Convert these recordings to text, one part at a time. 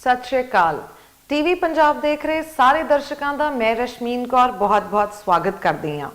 सत श्री अकाल। टीवी पंजाब देख रहे सारे दर्शकों का मैं रश्मीन कौर बहुत बहुत स्वागत करती हाँ।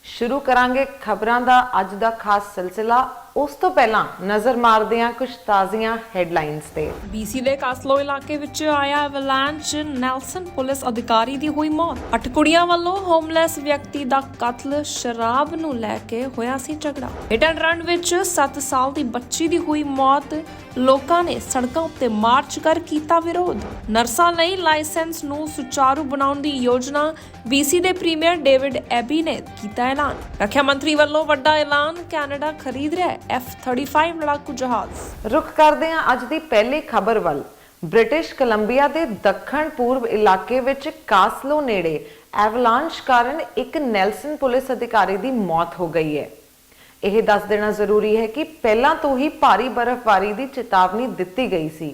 शुरू करांगे खबरों का अज का खास सिलसिला। उस तो पहला नज़र मारते हैं कुछ ताज़ियां हैडलाइनस ते। BC ਦੇ ਕਾਸਲੋ ਇਲਾਕੇ ਵਿੱਚ ਆਇਆ ਐਵਲਾਂਚ, ਨੈਲਸਨ ਪੁਲਿਸ ਅਧਿਕਾਰੀ ਦੀ ਹੋਈ ਮੌਤ। 8 ਕੁੜੀਆਂ ਵੱਲੋਂ ਹੋਮਲੈਸ ਵਿਅਕਤੀ ਦਾ ਕਤਲ, ਸ਼ਰਾਬ ਨੂੰ ਲੈ ਕੇ ਹੋਇਆ ਸੀ ਝਗੜਾ। ਹਿਟ ਐਂਡ ਰਨ ਵਿੱਚ 7 ਸਾਲ ਦੀ ਬੱਚੀ ਦੀ ਹੋਈ ਮੌਤ। ਲੋਕਾਂ ਨੇ ਸੜਕਾਂ ਉੱਤੇ ਮਾਰਚ ਕਰ ਕੀਤਾ ਵਿਰੋਧ। ਨਰਸਾਂ ਲਈ ਲਾਇਸੈਂਸ ਨੂੰ ਸੁਚਾਰੂ ਬਣਾਉਣ ਦੀ ਯੋਜਨਾ। BC ਦੇ ਪ੍ਰੀਮੀਅਰ ਡੇਵਿਡ ਐਬੀ ਨੇ ਕੀਤਾ ਐਲਾਨ। ਰੱਖਿਆ ਮੰਤਰੀ ਵੱਲੋਂ ਵੱਡਾ ਐਲਾਨ, ਕੈਨੇਡਾ ਖਰੀਦ ਰਿਹਾ ਹੈ F-35 ਲੜਾਕੂ ਜਹਾਜ਼। रुख करते हैं अज की पहली खबर वल। ब्रिटिश कोलंबिया के दक्षिण पूर्व इलाके विच कासलो नेड़े एवलांच कारण एक नैल्सन पुलिस अधिकारी की मौत हो गई है। यह दस देना जरूरी है कि पहला तो ही भारी बर्फबारी की चेतावनी दी गई सी।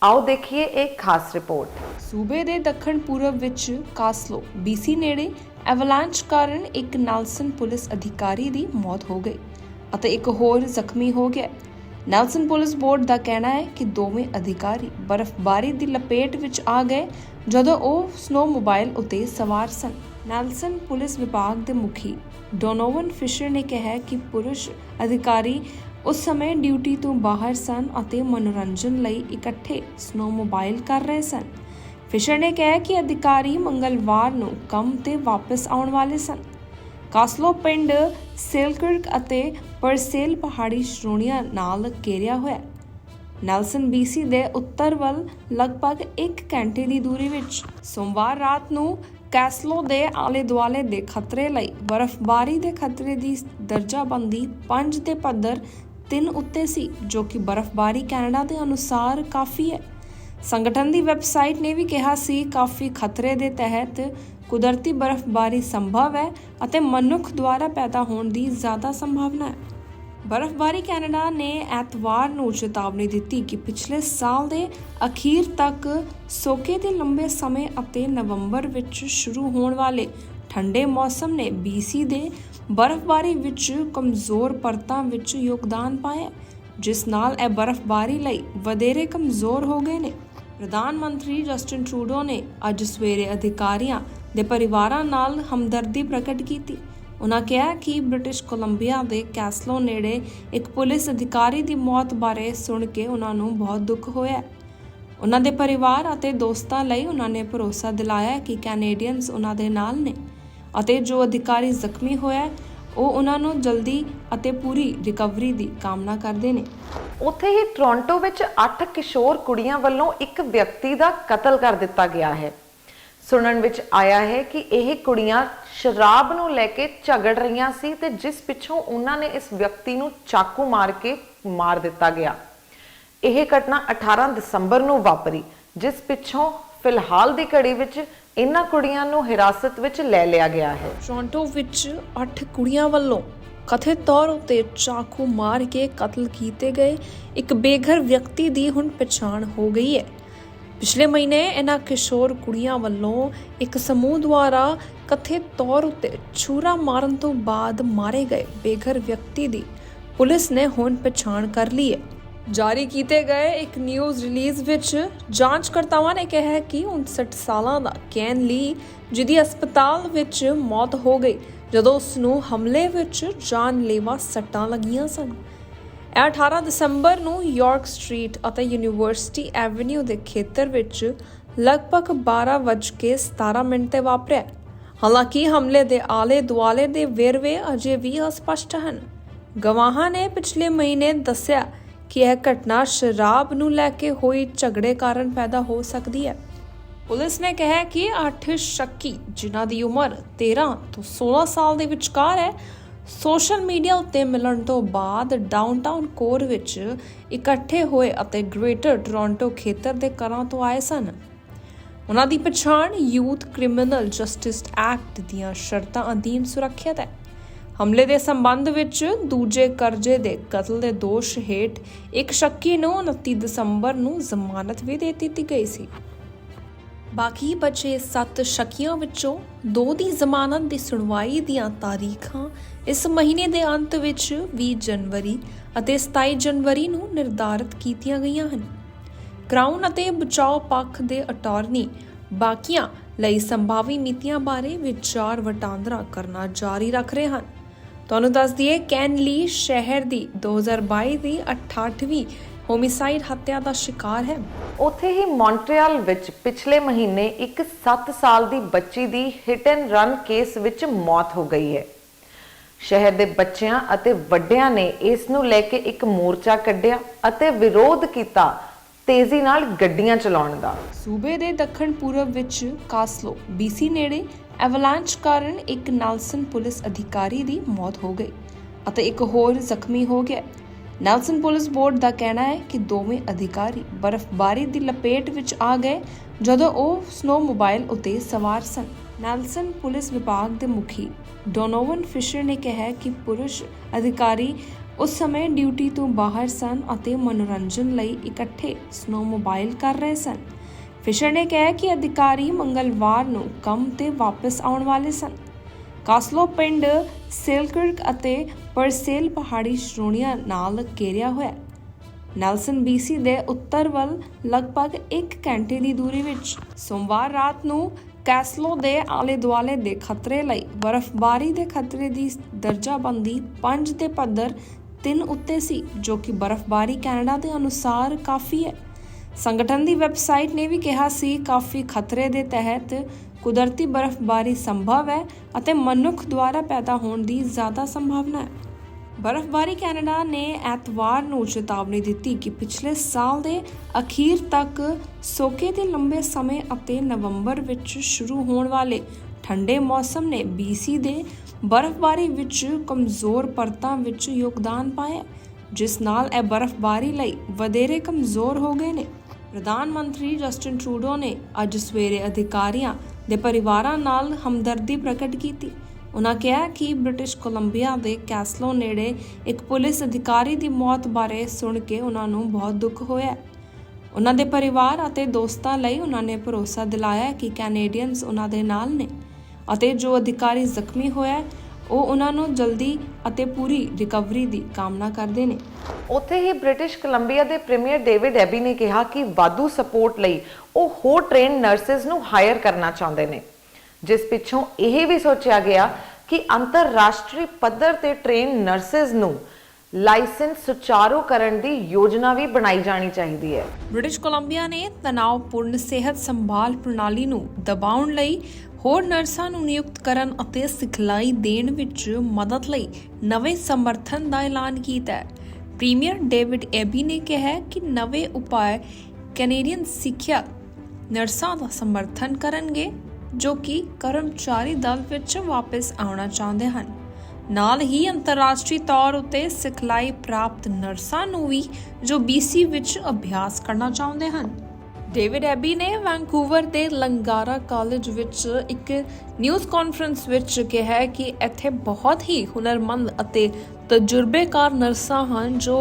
आओ देखिए एक खास रिपोर्ट। सूबे ਦੇ ਦੱਖਣ ਪੂਰਬ ਵਿੱਚ ਕਾਸਲੋ BC ਨੇੜੇ ਐਵਲਾਂਚ ਕਾਰਨ ਇੱਕ ਨੈਲਸਨ ਪੁਲਿਸ ਅਧਿਕਾਰੀ ਦੀ ਮੌਤ ਹੋ ਗਈ ਅਤੇ ਇੱਕ ਹੋਰ ਜ਼ਖਮੀ ਹੋ ਗਿਆ। ਨੈਲਸਨ ਪੁਲਿਸ ਬੋਰਡ ਦਾ ਕਹਿਣਾ ਹੈ ਕਿ ਦੋਵੇਂ ਅਧਿਕਾਰੀ ਬਰਫ਼ਬਾਰੀ ਦੀ ਲਪੇਟ ਵਿੱਚ ਆ ਗਏ ਜਦੋਂ ਉਹ ਸਨੋ ਮੋਬਾਈਲ ਉੱਤੇ ਸਵਾਰ ਸਨ। ਨੈਲਸਨ ਪੁਲਿਸ ਵਿਭਾਗ ਦੇ ਮੁਖੀ ਡੋਨੋਵਨ ਫਿਸ਼ਰ ਨੇ ਕਿਹਾ ਕਿ ਪੁਰਸ਼ ਅਧਿਕਾਰੀ ਉਸ ਸਮੇਂ ਡਿਊਟੀ ਤੋਂ ਬਾਹਰ ਸਨ ਅਤੇ ਮਨੋਰੰਜਨ ਲਈ ਇਕੱਠੇ ਸਨੋ ਮੋਬਾਈਲ ਕਰ ਰਹੇ ਸਨ। ਫਿਸ਼ਰ ਨੇ ਕਿਹਾ ਕਿ ਅਧਿਕਾਰੀ ਮੰਗਲਵਾਰ ਨੂੰ ਕੰਮ ਤੇ ਵਾਪਸ ਆਉਣ ਵਾਲੇ ਸਨ। ਕਾਸਲੋ ਪਿੰਡ ਸੇਲਕਰਕ ਅਤੇ ਪਰਸੇਲ ਪਹਾੜੀ ਸ਼੍ਰੇਣੀਆਂ ਨਾਲ ਘੇਰਿਆ ਹੋਇਆ। ਨੈਲਸਨ BC ਦੇ ਉੱਤਰ ਵੱਲ ਲਗਭਗ 1 ਘੰਟੇ ਦੀ ਦੂਰੀ ਵਿੱਚ। ਸੋਮਵਾਰ ਰਾਤ ਨੂੰ ਕਾਸਲੋ ਦੇ ਆਲੇ ਦੁਆਲੇ ਦੇ ਖਤਰੇ ਲਈ ਬਰਫ਼ਬਾਰੀ ਦੇ ਖਤਰੇ ਦੀ ਦਰਜਾਬੰਦੀ 5 ਦੇ ਪੱਧਰ 3 ਉੱਤੇ ਸੀ, ਜੋ ਕਿ ਬਰਫ਼ਬਾਰੀ ਕੈਨੇਡਾ ਦੇ ਅਨੁਸਾਰ ਕਾਫੀ ਹੈ। ਸੰਗਠਨ ਦੀ ਵੈਬਸਾਈਟ ਨੇ ਵੀ ਕਿਹਾ ਸੀ ਕਾਫੀ ਖਤਰੇ ਦੇ ਤਹਿਤ ਕੁਦਰਤੀ ਬਰਫ਼ਬਾਰੀ ਸੰਭਵ ਹੈ ਅਤੇ ਮਨੁੱਖ ਦੁਆਰਾ ਪੈਦਾ ਹੋਣ ਦੀ ਜ਼ਿਆਦਾ ਸੰਭਾਵਨਾ ਹੈ। ਬਰਫ਼ਬਾਰੀ ਕੈਨੇਡਾ ਨੇ ਐਤਵਾਰ ਨੂੰ ਚੇਤਾਵਨੀ ਦਿੱਤੀ ਕਿ ਪਿਛਲੇ ਸਾਲ ਦੇ ਅਖੀਰ ਤੱਕ ਸੋਕੇ ਦੇ ਲੰਬੇ ਸਮੇਂ ਅਤੇ ਨਵੰਬਰ ਵਿੱਚ ਸ਼ੁਰੂ ਹੋਣ ਵਾਲੇ ਠੰਡੇ ਮੌਸਮ ਨੇ BC ਦੇ ਬਰਫ਼ਬਾਰੀ ਵਿੱਚ ਕਮਜ਼ੋਰ ਪਰਤਾਂ ਵਿੱਚ ਯੋਗਦਾਨ ਪਾਇਆ, ਜਿਸ ਨਾਲ ਇਹ ਬਰਫ਼ਬਾਰੀ ਲਈ ਵਧੇਰੇ ਕਮਜ਼ੋਰ ਹੋ ਗਏ ਨੇ। ਪ੍ਰਧਾਨ ਮੰਤਰੀ ਜਸਟਿਨ ਟਰੂਡੋ ਨੇ ਅੱਜ ਸਵੇਰੇ ਅਧਿਕਾਰੀਆਂ ਦੇ ਪਰਿਵਾਰਾਂ ਨਾਲ ਹਮਦਰਦੀ ਪ੍ਰਗਟ ਕੀਤੀ। ਉਨ੍ਹਾਂ ਕਿਹਾ ਕਿ ਬ੍ਰਿਟਿਸ਼ ਕੋਲੰਬੀਆ ਦੇ ਕਾਸਲੋ ਨੇੜੇ ਇੱਕ ਪੁਲਿਸ ਅਧਿਕਾਰੀ ਦੀ ਮੌਤ ਬਾਰੇ ਸੁਣ ਕੇ ਉਨ੍ਹਾਂ ਨੂੰ ਬਹੁਤ ਦੁੱਖ ਹੋਇਆ। ਉਨ੍ਹਾਂ ਦੇ ਪਰਿਵਾਰ ਅਤੇ ਦੋਸਤਾਂ ਲਈ ਉਨ੍ਹਾਂ ਨੇ ਭਰੋਸਾ ਦਿਲਾਇਆ ਕਿ ਕੈਨੇਡੀਅਨਸ ਉਨ੍ਹਾਂ ਦੇ ਨਾਲ ਨੇ ਅਤੇ ਜੋ ਅਧਿਕਾਰੀ ਜ਼ਖਮੀ ਹੋਇਆ ਉਹ ਉਹਨਾਂ ਨੂੰ ਜਲਦੀ ਅਤੇ ਪੂਰੀ ਰਿਕਵਰੀ ਦੀ ਕਾਮਨਾ ਕਰਦੇ ਨੇ। ਉੱਥੇ ਹੀ ਟੋਰਾਂਟੋ ਵਿੱਚ 8 ਕਿਸ਼ੋਰ ਕੁੜੀਆਂ ਵੱਲੋਂ ਇੱਕ ਵਿਅਕਤੀ ਦਾ ਕਤਲ ਕਰ ਦਿੱਤਾ ਗਿਆ ਹੈ। ਸੁਣਨ ਵਿੱਚ ਆਇਆ ਹੈ ਕਿ ਇਹ ਕੁੜੀਆਂ ਸ਼ਰਾਬ ਨੂੰ ਲੈ ਕੇ ਝਗੜ ਰਹੀਆਂ ਸੀ ਤੇ ਜਿਸ ਪਿੱਛੋਂ ਉਹਨਾਂ ਨੇ ਇਸ ਵਿਅਕਤੀ ਨੂੰ ਚਾਕੂ ਮਾਰ ਕੇ ਮਾਰ ਦਿੱਤਾ ਗਿਆ। ਇਹ ਘਟਨਾ 18 ਦਸੰਬਰ ਨੂੰ ਵਾਪਰੀ, ਜਿਸ ਪਿੱਛੋਂ ਫਿਲਹਾਲ ਦੀ ਘੜੀ ਵਿੱਚ ਇਹਨਾਂ ਕੁੜੀਆਂ ਨੂੰ ਹਿਰਾਸਤ ਵਿੱਚ ਲੈ ਲਿਆ ਗਿਆ ਹੈ। ਟੋਰਾਂਟੋ ਵਿੱਚ 8 ਕੁੜੀਆਂ ਵੱਲੋਂ ਕਥਿਤ ਤੌਰ ਉੱਤੇ ਚਾਕੂ ਮਾਰ ਕੇ ਕਤਲ ਕੀਤੇ ਗਏ ਇੱਕ ਬੇਘਰ ਵਿਅਕਤੀ ਦੀ ਹੁਣ ਪਛਾਣ ਹੋ ਗਈ ਹੈ। ਪਿਛਲੇ ਮਹੀਨੇ ਇਹਨਾਂ ਕਿਸ਼ੋਰ ਕੁੜੀਆਂ ਵੱਲੋਂ ਇੱਕ ਸਮੂਹ ਦੁਆਰਾ ਕਥਿਤ ਤੌਰ ਉੱਤੇ ਛੁਰਾ ਮਾਰਨ ਤੋਂ ਬਾਅਦ ਮਾਰੇ ਗਏ ਬੇਘਰ ਵਿਅਕਤੀ ਦੀ ਪੁਲਿਸ ਨੇ ਹੁਣ ਪਛਾਣ ਕਰ ਲਈ ਹੈ। ਜਾਰੀ ਕੀਤੇ ਗਏ ਇੱਕ ਨਿਊਜ਼ ਰਿਲੀਜ਼ ਵਿੱਚ ਜਾਂਚਕਰਤਾਵਾਂ ਨੇ ਕਿਹਾ ਕਿ 59 ਸਾਲਾਂ ਦਾ ਕੈਨ ਲੀ, ਜਿਹਦੀ ਹਸਪਤਾਲ ਵਿੱਚ ਮੌਤ ਹੋ ਗਈ ਜਦੋਂ ਉਸ ਨੂੰ ਹਮਲੇ ਵਿੱਚ ਜਾਨਲੇਵਾ ਸੱਟਾਂ ਲੱਗੀਆਂ ਸਨ। ਇਹ 18 ਦਸੰਬਰ ਨੂੰ ਯਾਰਕ ਸਟਰੀਟ ਅਤੇ ਯੂਨੀਵਰਸਿਟੀ ਐਵੇਨਿਊ ਦੇ ਖੇਤਰ ਵਿੱਚ ਲਗਭਗ 12:17 ਤੇ ਵਾਪਰਿਆ। ਹਾਲਾਂਕਿ ਹਮਲੇ ਦੇ ਆਲੇ ਦੁਆਲੇ ਦੇ ਵੇਰਵੇ ਅਜੇ ਵੀ ਅਸਪਸ਼ਟ ਹਨ। ਗਵਾਹਾਂ ਨੇ ਪਿਛਲੇ ਮਹੀਨੇ ਦੱਸਿਆ ਕਿ ਇਹ ਘਟਨਾ ਸ਼ਰਾਬ ਨੂੰ ਲੈ ਕੇ ਹੋਈ ਝਗੜੇ ਕਾਰਨ ਪੈਦਾ ਹੋ ਸਕਦੀ ਹੈ। ਪੁਲਿਸ ਨੇ ਕਿਹਾ ਕਿ 8 ਸ਼ੱਕੀ, ਜਿਨ੍ਹਾਂ ਦੀ ਉਮਰ 13 ਤੋਂ 16 ਸਾਲ ਦੇ ਵਿਚਕਾਰ ਹੈ, ਸੋਸ਼ਲ ਮੀਡੀਆ ਉੱਤੇ ਮਿਲਣ ਤੋਂ ਬਾਅਦ ਡਾਊਨਟਾਊਨ ਕੋਰ ਵਿੱਚ ਇਕੱਠੇ ਹੋਏ ਅਤੇ ਗ੍ਰੇਟਰ ਟੋਰਾਂਟੋ ਖੇਤਰ ਦੇ ਘਰਾਂ ਤੋਂ ਆਏ ਸਨ। ਉਹਨਾਂ ਦੀ ਪਛਾਣ ਯੂਥ ਕ੍ਰਿਮੀਨਲ ਜਸਟਿਸ ਐਕਟ ਦੀਆਂ ਸ਼ਰਤਾਂ ਅਧੀਨ ਸੁਰੱਖਿਅਤ ਹੈ। ਹਮਲੇ ਦੇ ਸੰਬੰਧ ਵਿੱਚ ਦੂਜੇ ਕਰਜ਼ੇ ਦੇ ਕਤਲ ਦੇ ਦੋਸ਼ ਹੇਠ ਇੱਕ ਸ਼ੱਕੀ ਨੂੰ 29 ਦਸੰਬਰ ਨੂੰ ਜ਼ਮਾਨਤ ਵੀ ਦੇ ਦਿੱਤੀ ਗਈ ਸੀ। ਬਾਕੀ ਬਚੇ 7 ਸ਼ੱਕੀਆਂ ਵਿੱਚੋਂ 2 ਦੀ ਜ਼ਮਾਨਤ ਦੀ ਸੁਣਵਾਈ ਦੀਆਂ ਤਾਰੀਖਾਂ ਇਸ ਮਹੀਨੇ ਦੇ ਅੰਤ ਵਿੱਚ 20 ਜਨਵਰੀ ਅਤੇ 27 ਜਨਵਰੀ ਨੂੰ ਨਿਰਧਾਰਤ ਕੀਤੀਆਂ ਗਈਆਂ ਹਨ। ਕਰਾਊਨ ਅਤੇ ਬਚਾਓ ਪੱਖ ਦੇ ਅਟਾਰਨੀ ਬਾਕੀਆਂ ਲਈ ਸੰਭਾਵੀ ਨੀਤੀਆਂ ਬਾਰੇ ਵਿਚਾਰ ਵਟਾਂਦਰਾ ਕਰਨਾ ਜਾਰੀ ਰੱਖ ਰਹੇ ਹਨ। ਤੁਹਾਨੂੰ ਦੱਸ ਦਈਏ ਕੈਨਲੀ ਸ਼ਹਿਰ ਦੀ 2022 ਦੀ 68ਵੀਂ ਹੋਮਿਸਾਈਡ ਹੱਤਿਆ ਦਾ ਸ਼ਿਕਾਰ ਹੈ। ਉੱਥੇ ਹੀ ਮੌਂਟਰੀਅਲ ਵਿੱਚ ਪਿਛਲੇ ਮਹੀਨੇ ਇੱਕ 7 ਸਾਲ ਦੀ ਬੱਚੀ ਦੀ ਹਿੱਟ ਐਂਡ ਰਨ ਕੇਸ ਵਿੱਚ ਮੌਤ ਹੋ ਗਈ ਹੈ। ਸ਼ਹਿਰ ਦੇ ਬੱਚਿਆਂ ਅਤੇ ਵੱਡਿਆਂ ਨੇ ਇਸ ਨੂੰ ਲੈ ਕੇ ਇੱਕ ਮੋਰਚਾ ਕੱਢਿਆ ਅਤੇ ਵਿਰੋਧ ਕੀਤਾ ਤੇਜ਼ੀ ਨਾਲ ਗੱਡੀਆਂ ਚਲਾਉਣ ਦਾ। ਸੂਬੇ ਦੇ ਦੱਖਣ ਪੂਰਬ ਵਿੱਚ ਕਾਸਲੋ BC ਨੇੜੇ ਐਵਲਾਂਚ ਕਾਰਨ ਇੱਕ ਨੈਲਸਨ ਪੁਲਿਸ ਅਧਿਕਾਰੀ ਦੀ ਮੌਤ ਹੋ ਗਈ ਅਤੇ ਇੱਕ ਹੋਰ ਜ਼ਖਮੀ ਹੋ ਗਿਆ। ਨੈਲਸਨ ਪੁਲਿਸ ਬੋਰਡ ਦਾ ਕਹਿਣਾ ਹੈ ਕਿ ਦੋਵੇਂ ਅਧਿਕਾਰੀ ਬਰਫ਼ਬਾਰੀ ਦੀ ਲਪੇਟ ਵਿੱਚ ਆ ਗਏ ਜਦੋਂ ਉਹ ਸਨੋਮੋਬਾਈਲ ਉੱਤੇ ਸਵਾਰ ਸਨ। ਨੈਲਸਨ ਪੁਲਿਸ ਵਿਭਾਗ ਦੇ ਮੁਖੀ ਡੋਨੋਵਨ ਫਿਸ਼ਰ ਨੇ ਕਿਹਾ ਕਿ ਪੁਰਸ਼ ਅਧਿਕਾਰੀ ਉਸ ਸਮੇਂ ਡਿਊਟੀ ਤੋਂ ਬਾਹਰ ਸਨ ਅਤੇ ਮਨੋਰੰਜਨ ਲਈ ਇਕੱਠੇ ਸਨੋਮੋਬਾਈਲ ਕਰ ਰਹੇ ਸਨ। ਫਿਸ਼ਰ ਨੇ ਕਿਹਾ ਕਿ ਅਧਿਕਾਰੀ ਮੰਗਲਵਾਰ ਨੂੰ ਕੰਮ ਤੇ ਵਾਪਸ ਆਉਣ ਵਾਲੇ ਸਨ। ਕਾਸਲੋ ਪਿੰਡ ਸੇਲਕਰਕ ਅਤੇ ਪਰਸੇਲ ਪਹਾੜੀ ਸ਼੍ਰੇਣੀਆਂ ਨਾਲ ਘੇਰਿਆ ਹੋਇਆ ਨੈਲਸਨ BC ਦੇ ਉੱਤਰ ਵੱਲ ਲਗਭਗ 1 ਘੰਟੇ ਦੀ ਦੂਰੀ ਵਿੱਚ ਸੋਮਵਾਰ ਰਾਤ ਨੂੰ ਕੈਸਲੋ ਦੇ ਆਲੇ ਦੁਆਲੇ ਦੇ ਖਤਰੇ ਲਈ ਬਰਫ਼ਬਾਰੀ ਦੇ ਖਤਰੇ ਦੀ ਦਰਜਾਬੰਦੀ 5 ਦੇ ਪੱਧਰ 3 ਉੱਤੇ ਸੀ, ਜੋ ਕਿ ਬਰਫ਼ਬਾਰੀ ਕੈਨੇਡਾ ਦੇ ਅਨੁਸਾਰ ਕਾਫੀ ਹੈ। ਸੰਗਠਨ ਦੀ ਵੈਬਸਾਈਟ ਨੇ ਵੀ ਕਿਹਾ ਸੀ ਕਾਫੀ ਖਤਰੇ ਦੇ ਤਹਿਤ ਕੁਦਰਤੀ ਬਰਫ਼ਬਾਰੀ ਸੰਭਵ ਹੈ ਅਤੇ ਮਨੁੱਖ ਦੁਆਰਾ ਪੈਦਾ ਹੋਣ ਦੀ ਜ਼ਿਆਦਾ ਸੰਭਾਵਨਾ ਹੈ। ਬਰਫ਼ਬਾਰੀ ਕੈਨੇਡਾ ਨੇ ਐਤਵਾਰ ਨੂੰ ਚੇਤਾਵਨੀ ਦਿੱਤੀ ਕਿ ਪਿਛਲੇ ਸਾਲ ਦੇ ਅਖੀਰ ਤੱਕ ਸੋਕੇ ਦੇ ਲੰਬੇ ਸਮੇਂ ਅਤੇ ਨਵੰਬਰ ਵਿੱਚ ਸ਼ੁਰੂ ਹੋਣ ਵਾਲੇ ਠੰਡੇ ਮੌਸਮ ਨੇ BC ਦੇ ਬਰਫ਼ਬਾਰੀ ਵਿੱਚ ਕਮਜ਼ੋਰ ਪਰਤਾਂ ਵਿੱਚ ਯੋਗਦਾਨ ਪਾਇਆ, ਜਿਸ ਨਾਲ ਇਹ ਬਰਫ਼ਬਾਰੀ ਲਈ ਵਧੇਰੇ ਕਮਜ਼ੋਰ ਹੋ ਗਏ ਨੇ। ਪ੍ਰਧਾਨ ਮੰਤਰੀ ਜਸਟਿਨ ਟਰੂਡੋ ਨੇ ਅੱਜ ਸਵੇਰੇ ਅਧਿਕਾਰੀਆਂ ਦੇ ਪਰਿਵਾਰਾਂ ਨਾਲ ਹਮਦਰਦੀ ਪ੍ਰਗਟ ਕੀਤੀ। ਉਨ੍ਹਾਂ ਕਿਹਾ ਕਿ ਬ੍ਰਿਟਿਸ਼ ਕੋਲੰਬੀਆ ਦੇ ਕੈਸਲੋ ਨੇੜੇ ਇੱਕ ਪੁਲਿਸ ਅਧਿਕਾਰੀ ਦੀ ਮੌਤ ਬਾਰੇ ਸੁਣ ਕੇ ਉਨ੍ਹਾਂ ਨੂੰ ਬਹੁਤ ਦੁੱਖ ਹੋਇਆ। ਉਨ੍ਹਾਂ ਦੇ ਪਰਿਵਾਰ ਅਤੇ ਦੋਸਤਾਂ ਲਈ ਉਨ੍ਹਾਂ ਨੇ ਭਰੋਸਾ ਦਿਲਾਇਆ ਕਿ ਕੈਨੇਡੀਅਨਸ ਉਨ੍ਹਾਂ ਦੇ ਨਾਲ ਨੇ ਅਤੇ ਜੋ ਅਧਿਕਾਰੀ ਜ਼ਖਮੀ ਹੋਇਆ ਉਹ ਉਨ੍ਹਾਂ ਨੂੰ ਜਲਦੀ ਅਤੇ ਪੂਰੀ ਰਿਕਵਰੀ ਦੀ ਕਾਮਨਾ ਕਰਦੇ ਨੇ। ਉੱਥੇ ਹੀ ਬ੍ਰਿਟਿਸ਼ ਕੋਲੰਬੀਆ ਦੇ ਪ੍ਰੀਮੀਅਰ ਡੇਵਿਡ ਐਬੀ ਨੇ ਕਿਹਾ ਕਿ ਵਾਧੂ ਸਪੋਰਟ ਲਈ ਉਹ ਹੋਰ ਟ੍ਰੇਨ ਨਰਸਿਸ ਨੂੰ ਹਾਇਰ ਕਰਨਾ ਚਾਹੁੰਦੇ ਨੇ, ਜਿਸ ਪਿੱਛੋਂ ਇਹ ਵੀ ਸੋਚਿਆ ਗਿਆ ਕਿ ਅੰਤਰਰਾਸ਼ਟਰੀ ਪੱਧਰ ਤੇ ਟ੍ਰੇਨ ਨਰਸਿਸ ਨੂੰ ਲਾਇਸੈਂਸ ਸੁਚਾਰੂ ਕਰਨ ਦੀ ਯੋਜਨਾ ਵੀ ਬਣਾਈ ਜਾਣੀ ਚਾਹੀਦੀ ਹੈ। ਬ੍ਰਿਟਿਸ਼ ਕੋਲੰਬੀਆ ਨੇ ਤਣਾਅਪੂਰਨ ਸਿਹਤ ਸੰਭਾਲ ਪ੍ਰਣਾਲੀ ਨੂੰ ਦਬਾਉਣ ਲਈ ਹੋਰ ਨਰਸਾਂ ਨੂੰ ਨਿਯੁਕਤ ਕਰਨ ਅਤੇ ਸਿਖਲਾਈ ਦੇਣ ਵਿੱਚ ਮਦਦ ਲਈ ਨਵੇਂ ਸਮਰਥਨ ਦਾ ਐਲਾਨ ਕੀਤਾ ਹੈ। ਪ੍ਰੀਮੀਅਰ ਡੇਵਿਡ ਐਬੀ ਨੇ ਕਿਹਾ ਕਿ ਨਵੇਂ ਉਪਾਅ ਕੈਨੇਡੀਅਨ ਸਿੱਖਿਆ ਨਰਸਾਂ ਦਾ ਸਮਰਥਨ ਕਰਨਗੇ ਜੋ ਕਿ ਕਰਮਚਾਰੀ ਦਲ ਵਿੱਚ ਵਾਪਸ ਆਉਣਾ ਚਾਹੁੰਦੇ ਹਨ। ਨਾਲ ਹੀ ਅੰਤਰਰਾਸ਼ਟਰੀ ਤੌਰ ਉੱਤੇ ਸਿਖਲਾਈ ਪ੍ਰਾਪਤ ਨਰਸਾਂ ਨੂੰ ਵੀ ਜੋ BC ਵਿੱਚ ਅਭਿਆਸ ਕਰਨਾ ਚਾਹੁੰਦੇ ਹਨ। ਡੇਵਿਡ ਐਬੀ ਨੇ ਵੈਂਕੂਵਰ ਦੇ ਲੰਗਾਰਾ ਕਾਲਜ ਵਿੱਚ ਇੱਕ ਨਿਊਜ਼ ਕਾਨਫਰੰਸ ਵਿੱਚ ਕਿਹਾ ਕਿ ਇੱਥੇ ਬਹੁਤ ਹੀ ਹੁਨਰਮੰਦ ਅਤੇ ਤਜਰਬੇਕਾਰ ਨਰਸਾਂ ਹਨ ਜੋ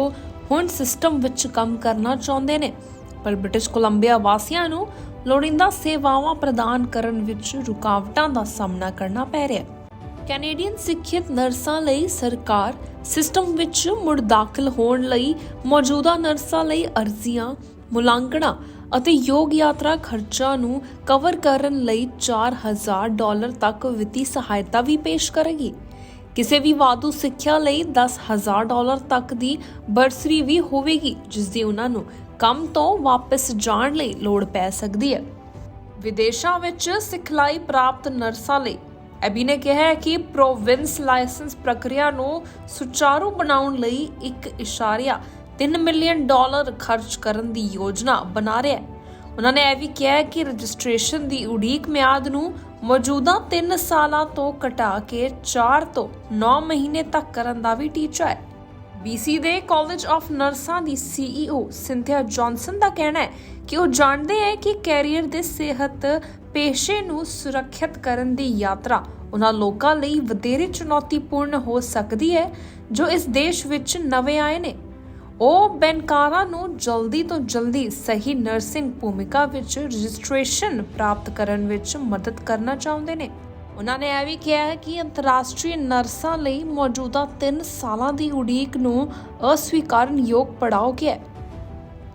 ਹੁਣ ਸਿਸਟਮ ਵਿੱਚ ਕੰਮ ਕਰਨਾ ਚਾਹੁੰਦੇ ਨੇ, ਪਰ ਬ੍ਰਿਟਿਸ਼ ਕੋਲੰਬੀਆ ਵਾਸੀਆਂ ਨੂੰ ਲੋੜੀਂਦਾ ਸੇਵਾਵਾਂ ਪ੍ਰਦਾਨ ਕਰਨ ਵਿੱਚ ਰੁਕਾਵਟਾਂ ਦਾ ਸਾਹਮਣਾ ਕਰਨਾ ਪੈ ਰਿਹਾ ਹੈ। ਕੈਨੇਡੀਅਨ ਸਿੱਖਿਅਤ ਨਰਸਾਂ ਲਈ ਸਰਕਾਰ ਸਿਸਟਮ ਵਿੱਚ ਮੁੜ ਦਾਖਲ ਹੋਣ ਲਈ ਮੌਜੂਦਾ ਨਰਸਾਂ ਲਈ ਅਰਜ਼ੀਆਂ, ਮੁਲਾਂਕਣਾਂ ਅਤੇ ਯੋਗ ਯਾਤਰਾ ਖਰਚਾ ਨੂੰ ਕਵਰ ਕਰਨ ਲਈ $4,000 ਤੱਕ ਵਿੱਤੀ ਸਹਾਇਤਾ ਵੀ ਪੇਸ਼ ਕਰੇਗੀ। ਕਿਸੇ ਵੀ ਵਾਧੂ ਸਿੱਖਿਆ ਲਈ $10,000 ਤੱਕ ਦੀ ਬਰਸਰੀ ਵੀ ਹੋਵੇਗੀ, ਜਿਸ ਦੀ ਉਹਨਾਂ ਨੂੰ ਕੰਮ ਤੋਂ ਵਾਪਸ ਜਾਣ ਲਈ ਲੋੜ ਪੈ ਸਕਦੀ ਹੈ। ਵਿਦੇਸ਼ਾਂ ਵਿੱਚ ਸਿਖਲਾਈ ਪ੍ਰਾਪਤ ਨਰਸਾਂ ਲਈ ਐਬੀ ਨੇ ਕਿਹਾ ਕਿ ਪ੍ਰੋਵਿੰਸ ਲਾਇਸੈਂਸ ਪ੍ਰਕਿਰਿਆ ਨੂੰ ਸੁਚਾਰੂ ਬਣਾਉਣ ਲਈ $1.3 ਮਿਲੀਅਨ ਖਰਚ ਕਰਨ ਦੀ ਯੋਜਨਾ ਬਣਾ ਰਿਹਾ ਹੈ। ਉਹਨਾਂ ਨੇ ਇਹ ਵੀ ਕਿਹਾ ਕਿ ਰਜਿਸਟ੍ਰੇਸ਼ਨ ਦੀ ਉਡੀਕ ਮਿਆਦ ਨੂੰ ਮੌਜੂਦਾ 3 ਸਾਲਾਂ ਤੋਂ ਘਟਾ ਕੇ 4 ਤੋਂ 9 ਮਹੀਨੇ ਤੱਕ ਕਰਨ ਦਾ ਵੀ ਟੀਚਾ ਹੈ। BC ਦੇ ਕਾਲਜ ਆਫ ਨਰਸਾਂ ਦੀ CEO ਸਿੰਥੀਆ ਜੌਨਸਨ ਦਾ ਕਹਿਣਾ ਹੈ ਕਿ ਉਹ ਜਾਣਦੇ ਹੈ ਕਿ ਕੈਰੀਅਰ ਦੇ ਸਿਹਤ ਪੇਸ਼ੇ ਨੂੰ ਸੁਰੱਖਿਅਤ ਕਰਨ ਦੀ ਯਾਤਰਾ ਉਹਨਾਂ ਲੋਕਾਂ ਲਈ ਵਧੇਰੇ ਚੁਣੌਤੀਪੂਰਨ ਹੋ ਸਕਦੀ ਹੈ ਜੋ ਇਸ ਦੇਸ਼ ਵਿੱਚ ਨਵੇਂ ਆਏ ਨੇ। ਉਹ ਬੈਂਕਾਰਾਂ ਨੂੰ ਜਲਦੀ ਤੋਂ ਜਲਦੀ ਸਹੀ ਨਰਸਿੰਗ ਭੂਮਿਕਾ ਵਿੱਚ ਰਜਿਸਟ੍ਰੇਸ਼ਨ ਪ੍ਰਾਪਤ ਕਰਨ ਵਿੱਚ ਮਦਦ ਕਰਨਾ ਚਾਹੁੰਦੇ ਨੇ। ਉਹਨਾਂ ਨੇ ਇਹ ਵੀ ਕਿਹਾ ਹੈ ਕਿ ਅੰਤਰਰਾਸ਼ਟਰੀ ਨਰਸਾਂ ਲਈ ਮੌਜੂਦਾ 3 ਸਾਲਾਂ ਦੀ ਉਡੀਕ ਨੂੰ ਅਸਵੀਕਾਰਨਯੋਗ ਪੜਾਅ ਗਿਆ ਹੈ।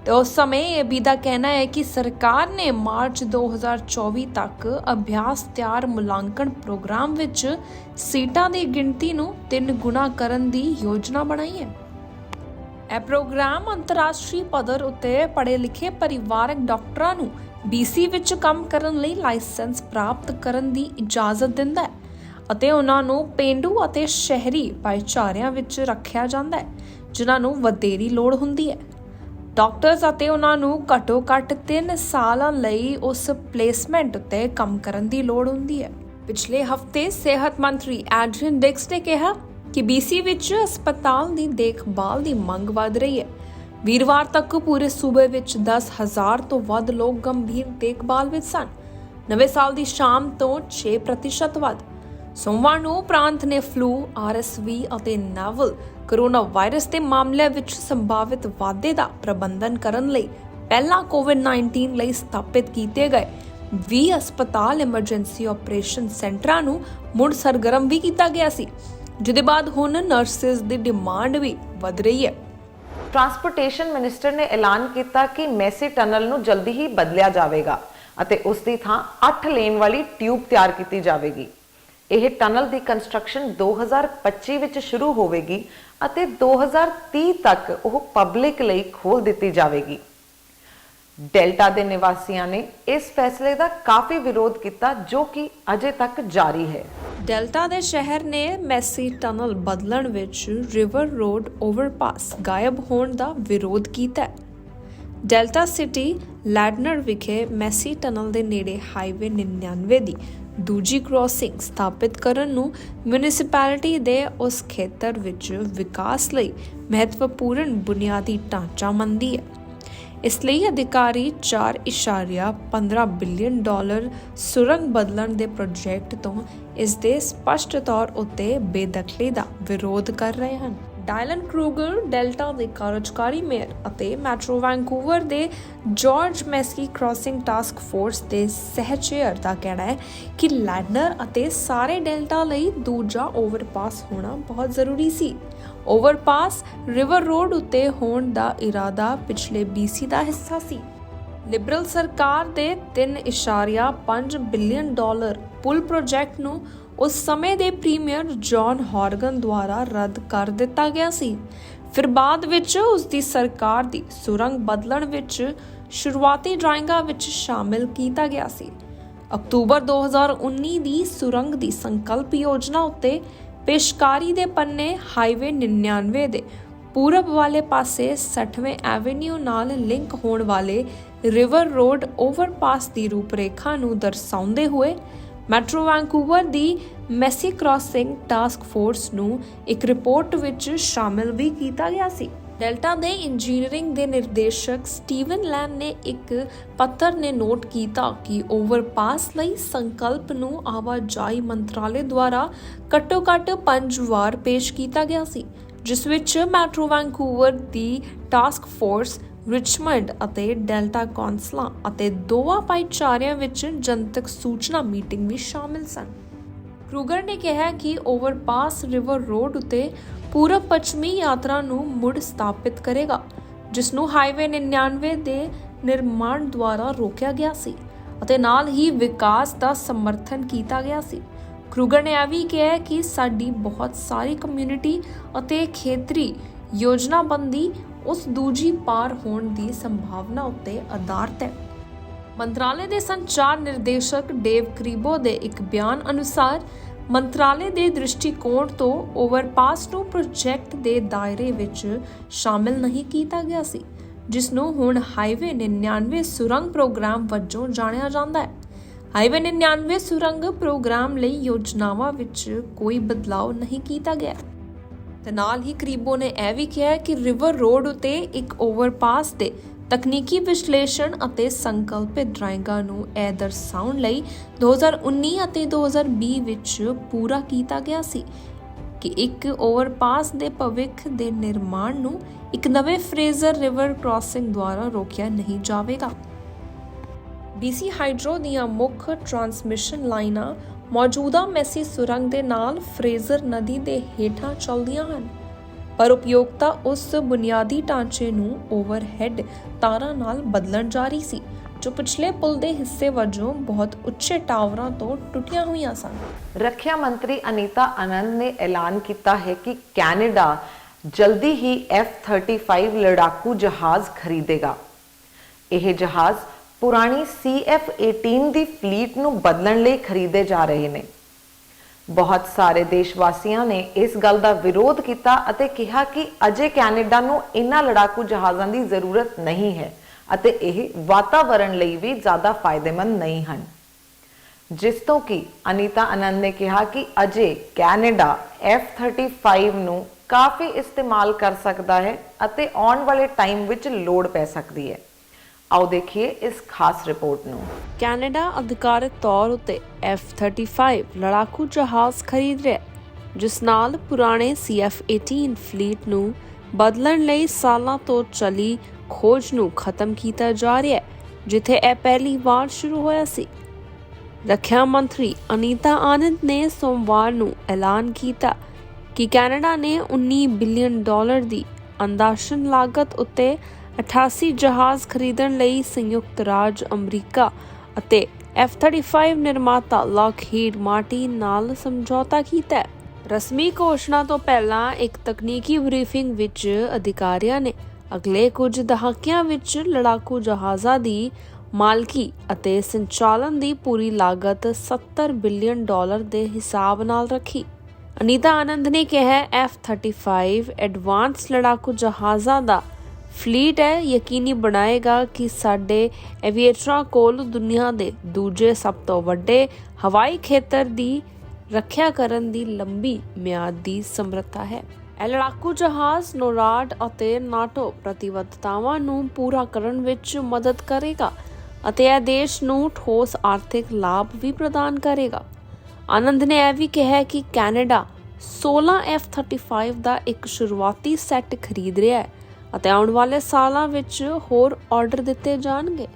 ਤੇ ਉਸ ਸਮੇਂ ਏਬੀ ਦਾ ਕਹਿਣਾ ਹੈ ਕਿ ਸਰਕਾਰ ਨੇ ਮਾਰਚ 2024 ਤੱਕ ਅਭਿਆਸ ਤਿਆਰ ਮੁਲਾਂਕਣ ਪ੍ਰੋਗਰਾਮ ਵਿੱਚ ਸੀਟਾਂ ਦੀ ਗਿਣਤੀ ਨੂੰ 3 ਗੁਣਾ ਕਰਨ ਦੀ ਯੋਜਨਾ ਬਣਾਈ ਹੈ। ਇਹ ਪ੍ਰੋਗਰਾਮ ਅੰਤਰਰਾਸ਼ਟਰੀ ਪੱਧਰ ਉੱਤੇ ਪੜ੍ਹੇ ਲਿਖੇ ਪਰਿਵਾਰਕ ਡਾਕਟਰਾਂ ਨੂੰ BC ਵਿੱਚ ਕੰਮ ਕਰਨ ਲਈ ਲਾਇਸੈਂਸ ਪ੍ਰਾਪਤ ਕਰਨ ਦੀ ਇਜਾਜ਼ਤ ਦਿੰਦਾ ਹੈ ਅਤੇ ਉਹਨਾਂ ਨੂੰ ਪੇਂਡੂ ਅਤੇ ਸ਼ਹਿਰੀ ਭਾਈਚਾਰਿਆਂ ਵਿੱਚ ਰੱਖਿਆ ਜਾਂਦਾ ਹੈ ਜਿਨ੍ਹਾਂ ਨੂੰ ਵਧੇਰੀ ਲੋੜ ਹੁੰਦੀ ਹੈ। ਡਾਕਟਰਸ ਅਤੇ ਉਹਨਾਂ ਨੂੰ ਘੱਟੋ-ਘੱਟ 3 ਸਾਲਾਂ ਲਈ ਉਸ ਪਲੇਸਮੈਂਟ ਉੱਤੇ ਕੰਮ ਕਰਨ ਦੀ ਲੋੜ ਹੁੰਦੀ ਹੈ। ਪਿਛਲੇ ਹਫਤੇ ਸਿਹਤ ਮੰਤਰੀ ਐਡਰੀਅਨ ਡਿਕਸ ਨੇ ਕਿਹਾ ਕਿ BC ਵਿੱਚ ਹਸਪਤਾਲ ਦੀ ਦੇਖਭਾਲ ਦੀ ਮੰਗ ਵਧ ਰਹੀ ਹੈ। ਵੀਰਵਾਰ ਤੱਕ ਪੂਰੇ ਸੂਬੇ ਵਿੱਚ 10,000 ਤੋਂ ਵੱਧ ਲੋਕ ਗੰਭੀਰ ਦੇਖਭਾਲ ਵਿੱਚ ਸਨ, ਨਵੇਂ ਸਾਲ ਦੀ ਸ਼ਾਮ ਤੋਂ 6% ਵੱਧ। ਸੋਮਵਾਰ ਨੂੰ ਪ੍ਰਾਂਤ ਨੇ ਫਲੂ, RSV ਅਤੇ ਨੋਵਲ ਕੋਰੋਨਾ ਵਾਇਰਸ ਦੇ ਮਾਮਲਿਆਂ ਵਿੱਚ ਸੰਭਾਵਿਤ ਵਾਧੇ ਦਾ ਪ੍ਰਬੰਧਨ ਕਰਨ ਲਈ ਪਹਿਲਾਂ COVID-19 ਲਈ ਸਥਾਪਿਤ ਕੀਤੇ ਗਏ 20 ਹਸਪਤਾਲ ਐਮਰਜੈਂਸੀ ਆਪਰੇਸ਼ਨ ਸੈਂਟਰਾਂ ਨੂੰ ਮੁੜ ਸਰਗਰਮ ਵੀ ਕੀਤਾ ਗਿਆ ਸੀ, ਜਿਹਦੇ ਬਾਅਦ ਹੁਣ ਨਰਸਿਸ ਦੀ ਡਿਮਾਂਡ ਵੀ ਵਧ ਰਹੀ ਹੈ। ਟਰਾਂਸਪੋਰਟੇਸ਼ਨ ਮਿਨਿਸਟਰ ਨੇ ਐਲਾਨ ਕੀਤਾ ਕਿ ਮੈਸੀ ਟਨਲ ਨੂੰ ਜਲਦੀ ਹੀ ਬਦਲਿਆ ਜਾਵੇਗਾ ਅਤੇ ਉਸ ਦੀ ਥਾਂ 8 ਲੇਨ ਵਾਲੀ ਟਿਊਬ ਤਿਆਰ ਕੀਤੀ ਜਾਵੇਗੀ। ਇਹ ਟਨਲ ਦੀ ਕੰਸਟਰਕਸ਼ਨ 2025 ਵਿੱਚ ਸ਼ੁਰੂ ਹੋਵੇਗੀ ਅਤੇ 2030 ਤੱਕ ਉਹ ਪਬਲਿਕ ਲਈ ਖੋਲ ਦਿੱਤੀ ਜਾਵੇਗੀ। ਡੈਲਟਾ ਦੇ ਨਿਵਾਸੀਆਂ ਨੇ ਇਸ ਫੈਸਲੇ ਦਾ ਕਾਫੀ ਵਿਰੋਧ ਕੀਤਾ, ਜੋ ਕਿ ਅਜੇ ਤੱਕ ਜਾਰੀ ਹੈ। ਡੈਲਟਾ ਦੇ ਸ਼ਹਿਰ ਨੇ ਮੈਸੀ ਟਨਲ ਬਦਲਣ ਵਿੱਚ ਰਿਵਰ ਰੋਡ ਓਵਰਪਾਸ ਗਾਇਬ ਹੋਣ ਦਾ ਵਿਰੋਧ ਕੀਤਾ ਹੈ। ਡੈਲਟਾ ਸਿਟੀ ਲੈਡਨਰ ਵਿਖੇ ਮੈਸੀ ਟਨਲ ਦੇ ਨੇੜੇ ਹਾਈਵੇ 99 ਦੀ ਦੂਜੀ ਕ੍ਰਾਸਿੰਗ ਸਥਾਪਿਤ ਕਰਨ ਨੂੰ ਮਿਊਨਿਸਪੈਲਿਟੀ ਦੇ ਉਸ ਖੇਤਰ ਵਿੱਚ ਵਿਕਾਸ ਲਈ ਮਹੱਤਵਪੂਰਨ ਬੁਨਿਆਦੀ ਢਾਂਚਾ ਮੰਨਦੀ ਹੈ। ਇਸ ਲਈ ਅਧਿਕਾਰੀ $4.15 ਬਿਲੀਅਨ ਸੁਰੰਗ ਬਦਲਣ ਦੇ ਪ੍ਰੋਜੈਕਟ ਤੋਂ ਇਸ ਦੇ ਸਪਸ਼ਟ ਤੌਰ ਉੱਤੇ ਬੇਦਖਲੀ ਦਾ ਵਿਰੋਧ ਕਰ ਰਹੇ ਹਨ। ਡਾਇਲਨ ਕਰੂਗਰ, ਡੈਲਟਾ ਦੇ ਕਾਰਜਕਾਰੀ ਮੇਅਰ ਅਤੇ ਮੈਟਰੋ ਵੈਨਕੂਵਰ ਦੇ George Massey crossing task force ਦੇ ਸਹਿ-ਚੇਅਰ ਦਾ ਕਹਿਣਾ ਹੈ ਕਿ ਲੈਡਨਰ ਅਤੇ ਸਾਰੇ ਡੈਲਟਾ ਲਈ ਦੂਜਾ ਓਵਰਪਾਸ ਹੋਣਾ ਬਹੁਤ ਜ਼ਰੂਰੀ ਸੀ। ਓਵਰਪਾਸ ਰਿਵਰ ਰੋਡ ਉੱਤੇ ਹੋਣ ਦਾ ਇਰਾਦਾ ਪਿਛਲੇ BC ਦਾ ਹਿੱਸਾ ਸੀ। ਲਿਬਰਲ ਸਰਕਾਰ ਦੇ $3.5 ਬਿਲੀਅਨ ਪੁਲ ਪ੍ਰੋਜੈਕਟ ਨੂੰ ਉਸ ਸਮੇਂ ਦੇ ਪ੍ਰੀਮੀਅਰ ਜੌਨ ਹੌਰਗਨ ਦੁਆਰਾ ਰੱਦ ਕਰ ਦਿੱਤਾ ਗਿਆ ਸੀ। ਫਿਰ ਬਾਅਦ ਵਿੱਚ ਉਸ ਦੀ ਸਰਕਾਰ ਦੀ ਸੁਰੰਗ ਬਦਲਣ ਵਿੱਚ ਸ਼ੁਰੂਆਤੀ ਡਰਾਇੰਗਾਂ ਵਿੱਚ ਸ਼ਾਮਿਲ ਕੀਤਾ ਗਿਆ ਸੀ। ਅਕਤੂਬਰ 2019 ਦੀ ਸੁਰੰਗ ਦੀ ਸੰਕਲਪ ਯੋਜਨਾ ਉੱਤੇ ਪੇਸ਼ਕਾਰੀ ਦੇ ਪੰਨੇ ਹਾਈਵੇ 99 ਦੇ ਪੂਰਬ ਵਾਲੇ ਪਾਸੇ 60ਵੇਂ ਐਵੇਨਿਊ ਨਾਲ ਲਿੰਕ ਹੋਣ ਵਾਲੇ ਰਿਵਰ ਰੋਡ ਓਵਰਪਾਸ ਦੀ ਰੂਪਰੇਖਾ ਨੂੰ ਦਰਸਾਉਂਦੇ ਹੋਏ ਮੈਟਰੋ ਵੈਨਕੂਵਰ ਦੀ ਮੈਸੀ ਕ੍ਰਾਸਿੰਗ ਟਾਸਕ ਫੋਰਸ ਨੂੰ ਇੱਕ ਰਿਪੋਰਟ ਵਿੱਚ ਸ਼ਾਮਿਲ ਵੀ ਕੀਤਾ ਗਿਆ ਸੀ। ਡੈਲਟਾ ਦੇ ਇੰਜੀਨੀਅਰਿੰਗ ਦੇ ਨਿਰਦੇਸ਼ਕ ਸਟੀਵਨ ਲੈਨ ਨੇ ਇੱਕ ਪੱਤਰ ਨੇ ਨੋਟ ਕੀਤਾ ਕਿ ਓਵਰਪਾਸ ਲਈ ਸੰਕਲਪ ਨੂੰ ਆਵਾਜਾਈ ਮੰਤਰਾਲੇ ਦੁਆਰਾ ਘੱਟੋ-ਘੱਟ 5 ਵਾਰ ਪੇਸ਼ ਕੀਤਾ ਗਿਆ ਸੀ, ਜਿਸ ਵਿੱਚ ਮੈਟਰੋ ਵੈਨਕੂਵਰ ਦੀ ਟਾਸਕ ਫੋਰਸ, ਰਿਚਮੰਡ ਅਤੇ ਡੈਲਟਾ ਕੌਂਸਲਾਂ ਅਤੇ ਦੋਵਾਂ ਭਾਈਚਾਰਿਆਂ ਵਿੱਚ ਜਨਤਕ ਸੂਚਨਾ ਮੀਟਿੰਗ ਵੀ ਸ਼ਾਮਿਲ ਸਨ। ਕਰੂਗਰ ਨੇ ਕਿਹਾ ਕਿ ਓਵਰਪਾਸ ਰਿਵਰ ਰੋਡ ਉਤੇ ਪੂਰਬ ਪੱਛਮੀ ਯਾਤਰਾ ਨੂੰ ਮੁੜ ਸਥਾਪਿਤ ਕਰੇਗਾ, ਜਿਸ ਨੂੰ ਹਾਈਵੇ 99 ਦੇ ਨਿਰਮਾਣ ਦੁਆਰਾ ਰੋਕਿਆ ਗਿਆ ਸੀ ਅਤੇ ਨਾਲ ਹੀ ਵਿਕਾਸ ਦਾ ਸਮਰਥਨ ਕੀਤਾ ਗਿਆ ਸੀ। ਕਰੂਗਰ ਨੇ ਇਹ ਵੀ ਕਿਹਾ ਕਿ ਸਾਡੀ ਬਹੁਤ ਸਾਰੀ ਕਮਿਊਨਿਟੀ ਅਤੇ ਖੇਤਰੀ ਯੋਜਨਾਬੰਦੀ ਉਸ ਦੂਜੀ ਪਾਰ ਹੋਣ ਦੀ ਸੰਭਾਵਨਾ ਉੱਤੇ ਆਧਾਰਿਤ ਹੈ। ਮੰਤਰਾਲੇ ਦੇ ਸੰਚਾਰ ਨਿਰਦੇਸ਼ਕ ਡੇਵ ਕ੍ਰੀਬੋ ਦੇ ਇੱਕ ਬਿਆਨ ਅਨੁਸਾਰ ਮੰਤਰਾਲੇ ਦੇ ਦ੍ਰਿਸ਼ਟੀਕੋਣ ਤੋਂ ਓਵਰਪਾਸ ਨੂੰ ਪ੍ਰੋਜੈਕਟ ਦੇ ਦਾਇਰੇ ਵਿੱਚ ਸ਼ਾਮਿਲ ਨਹੀਂ ਕੀਤਾ ਗਿਆ ਸੀ, ਜਿਸ ਨੂੰ ਹੁਣ ਹਾਈਵੇ 99 ਸੁਰੰਗ ਪ੍ਰੋਗਰਾਮ ਵਜੋਂ ਜਾਣਿਆ ਜਾਂਦਾ ਹੈ। ਹਾਈਵੇ 99 ਸੁਰੰਗ ਪ੍ਰੋਗਰਾਮ ਲਈ ਯੋਜਨਾਵਾਂ ਵਿੱਚ ਕੋਈ ਬਦਲਾਅ ਨਹੀਂ ਕੀਤਾ ਗਿਆ। ਤੇ ਨਾਲ ਹੀ ਕ੍ਰੀਬੋ ਨੇ ਇਹ ਵੀ ਕਿਹਾ ਕਿ ਰਿਵਰ ਰੋਡ ਉਤੇ ਇੱਕ ਓਵਰਪਾਸ ਦੇ ਤਕਨੀਕੀ ਵਿਸ਼ਲੇਸ਼ਣ ਅਤੇ ਸੰਕਲਪਿਤ ਡਰਾਇੰਗਾਂ ਨੂੰ ਇਹ ਦਰਸਾਉਣ ਲਈ 2019 ਅਤੇ 2020 ਵਿੱਚ ਪੂਰਾ ਕੀਤਾ ਗਿਆ ਸੀ ਕਿ ਇੱਕ ਓਵਰਪਾਸ ਦੇ ਭਵਿੱਖ ਦੇ ਨਿਰਮਾਣ ਨੂੰ ਇੱਕ ਨਵੇਂ ਫਰੇਜ਼ਰ ਰਿਵਰ ਕ੍ਰਾਸਿੰਗ ਦੁਆਰਾ ਰੋਕਿਆ ਨਹੀਂ ਜਾਵੇਗਾ। BC ਹਾਈਡਰੋ ਦੀਆਂ ਮੁੱਖ ਟਰਾਂਸਮਿਸ਼ਨ ਲਾਈਨਾਂ ਮੌਜੂਦਾ ਮੈਸੀ ਸੁਰੰਗ ਦੇ ਨਾਲ ਫਰੇਜ਼ਰ ਨਦੀ ਦੇ ਹੇਠਾਂ ਚੱਲਦੀਆਂ ਹਨ। ਪਰ ਉਪਯੋਗਤਾ ਉਸ ਬੁਨਿਆਦੀ ਢਾਂਚੇ ਨੂੰ ਓਵਰਹੈੱਡ ਤਾਰਾਂ ਨਾਲ ਬਦਲਣ ਜਾ ਰਹੀ ਸੀ ਜੋ ਪਿਛਲੇ ਪੁਲ ਦੇ ਹਿੱਸੇ ਵਜੋਂ ਬਹੁਤ ਉੱਚੇ ਟਾਵਰਾਂ ਤੋਂ ਟੁੱਟੀਆਂ ਹੋਈਆਂ ਸਨ। ਰੱਖਿਆ ਮੰਤਰੀ ਅਨੀਤਾ ਆਨੰਦ ਨੇ ਐਲਾਨ ਕੀਤਾ ਹੈ ਕਿ ਕੈਨੇਡਾ ਜਲਦੀ ਹੀ F-35 ਲੜਾਕੂ ਜਹਾਜ਼ ਖਰੀਦੇਗਾ। ਇਹ ਜਹਾਜ਼ ਪੁਰਾਣੀ CF-18 ਦੀ ਫਲੀਟ ਨੂੰ ਬਦਲਣ ਲਈ ਖਰੀਦੇ ਜਾ ਰਹੇ ਨੇ। ਬਹੁਤ ਸਾਰੇ ਦੇਸ਼ਵਾਸੀਆਂ ਨੇ ਇਸ ਗੱਲ ਦਾ ਵਿਰੋਧ ਕੀਤਾ ਅਤੇ ਕਿਹਾ ਕਿ ਅਜੇ ਕੈਨੇਡਾ ਨੂੰ ਇਨ੍ਹਾਂ ਲੜਾਕੂ ਜਹਾਜ਼ਾਂ ਦੀ ਜ਼ਰੂਰਤ ਨਹੀਂ ਹੈ ਅਤੇ ਇਹ ਵਾਤਾਵਰਣ ਲਈ ਵੀ ਜ਼ਿਆਦਾ ਫਾਇਦੇਮੰਦ ਨਹੀਂ ਹਨ। ਜਿਸ ਤੋਂ ਕਿ ਅਨੀਤਾ ਆਨੰਦ ਨੇ ਕਿਹਾ ਕਿ ਅਜੇ ਕੈਨੇਡਾ F-35 ਨੂੰ ਕਾਫੀ ਇਸਤੇਮਾਲ ਕਰ ਸਕਦਾ ਹੈ ਅਤੇ ਆਉਣ ਵਾਲੇ ਟਾਈਮ ਵਿੱਚ ਲੋੜ ਪੈ ਸਕਦੀ ਹੈ। ਆਓ ਦੇਖੀਏ ਇਸ ਖਾਸ ਰਿਪੋਰਟ ਨੂੰ। ਕੈਨੇਡਾ ਅਧਿਕਾਰਤ ਤੌਰ ਉੱਤੇ F-35 ਲੜਾਕੂ ਜਹਾਜ਼ ਖਰੀਦ ਰਿਹਾ ਜਿਸ ਨਾਲ ਪੁਰਾਣੇ CF-18 ਫਲੀਟ ਨੂੰ ਬਦਲਣ ਲਈ ਸਾਲਾਂ ਤੋਂ ਚੱਲੀ ਖੋਜ ਨੂੰ ਖਤਮ ਕੀਤਾ ਜਾ ਰਿਹਾ ਹੈ, ਜਿੱਥੇ ਇਹ ਪਹਿਲੀ ਵਾਰ ਸ਼ੁਰੂ ਹੋਇਆ ਸੀ। ਰੱਖਿਆ ਮੰਤਰੀ ਅਨੀਤਾ ਆਨੰਦ ਨੇ ਸੋਮਵਾਰ ਨੂੰ ਐਲਾਨ ਕੀਤਾ ਕਿ ਕੈਨੇਡਾ ਨੇ $19 ਬਿਲੀਅਨ ਦੀ ਅੰਦਾਜ਼ਨ ਲਾਗਤ ਉੱਤੇ 88 ਜਹਾਜ਼ ਖਰੀਦਣ ਲਈ ਸੰਯੁਕਤ ਰਾਜ ਅਮਰੀਕਾ ਅਤੇ F-35 ਨਿਰਮਾਤਾ ਲਾਕਹੀਡ ਮਾਰਟਿਨ ਨਾਲ ਸਮਝੌਤਾ ਕੀਤਾ ਹੈ। ਰਸਮੀ ਘੋਸ਼ਣਾ ਤੋਂ ਪਹਿਲਾਂ ਇੱਕ ਤਕਨੀਕੀ ਬਰੀਫਿੰਗ ਵਿੱਚ ਅਧਿਕਾਰੀਆਂ ਨੇ ਅਗਲੇ ਕੁਝ ਦਹਾਕਿਆਂ ਵਿੱਚ ਲੜਾਕੂ ਜਹਾਜ਼ਾਂ ਦੀ ਮਾਲਕੀ ਅਤੇ ਸੰਚਾਲਨ ਦੀ ਪੂਰੀ ਲਾਗਤ $70 ਬਿਲੀਅਨ ਦੇ ਹਿਸਾਬ ਨਾਲ ਰੱਖੀ। ਅਨੀਤਾ ਆਨੰਦ ਨੇ ਕਿਹਾ F-35 ਐਡਵਾਂਸ ਲੜਾਕੂ ਜਹਾਜ਼ਾਂ ਦਾ ਫਲੀਟ ਹੈ ਯਕੀਨੀ ਬਣਾਏਗਾ ਕਿ ਸਾਡੇ ਐਵੀਏਟਰਾਂ ਕੋਲ ਦੁਨੀਆ ਦੇ ਦੂਜੇ ਸਭ ਤੋਂ ਵੱਡੇ ਹਵਾਈ ਖੇਤਰ ਦੀ ਰੱਖਿਆ ਕਰਨ ਦੀ ਲੰਬੀ ਮਿਆਦ ਦੀ ਸਮਰੱਥਾ ਹੈ। ਇਹ ਲੜਾਕੂ ਜਹਾਜ਼ ਨੋਰਾਡ ਅਤੇ ਨਾਟੋ ਪ੍ਰਤੀਬੱਧਤਾਵਾਂ ਨੂੰ ਪੂਰਾ ਕਰਨ ਵਿੱਚ ਮਦਦ ਕਰੇਗਾ ਅਤੇ ਇਹ ਦੇਸ਼ ਨੂੰ ਠੋਸ ਆਰਥਿਕ ਲਾਭ ਵੀ ਪ੍ਰਦਾਨ ਕਰੇਗਾ। ਆਨੰਦ ਨੇ ਇਹ ਵੀ ਕਿਹਾ ਕਿ ਕੈਨੇਡਾ 16 F-35 ਦਾ ਇੱਕ ਸ਼ੁਰੂਆਤੀ ਸੈੱਟ ਖਰੀਦ ਰਿਹਾ ਹੈ ਅਤੇ ਆਉਣ ਵਾਲੇ ਸਾਲਾਂ ਵਿੱਚ ਹੋਰ ਆਰਡਰ ਦਿੱਤੇ ਜਾਣਗੇ।